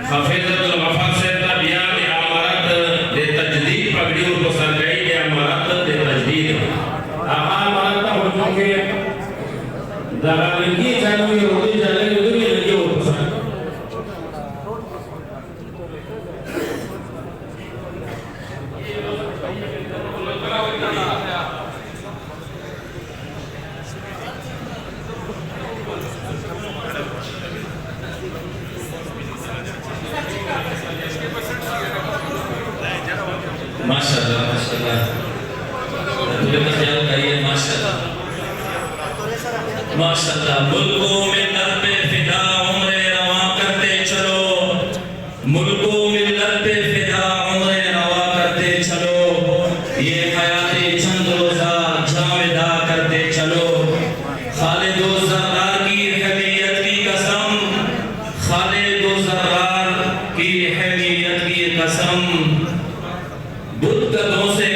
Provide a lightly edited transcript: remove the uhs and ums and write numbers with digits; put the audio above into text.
हफीज़ुल वफा से तबियान अमरत दे तजदीद पगड़ी को सरगई के अमरत दे तजदीद अमरत हो चुके दलालगी चालू ये होती चले उधर ही लगी हो पसंद माशाअल्लाह माशाअल्लाह तुझे तो ख्याल करिए माशाअल्लाह माशाअल्लाह मुल्कों मिल्लत पे फिदा उम्रे रवा करते चलो मुल्कों मिल्लत पे फिदा उम्रे रवा करते चलो ये हयाते चंद रोजा जावेदा करते चलो खालिद ज़र्रार की हमीयत की कसम खालिद ज़र्रार की हमीयत की कसम बुत कदों से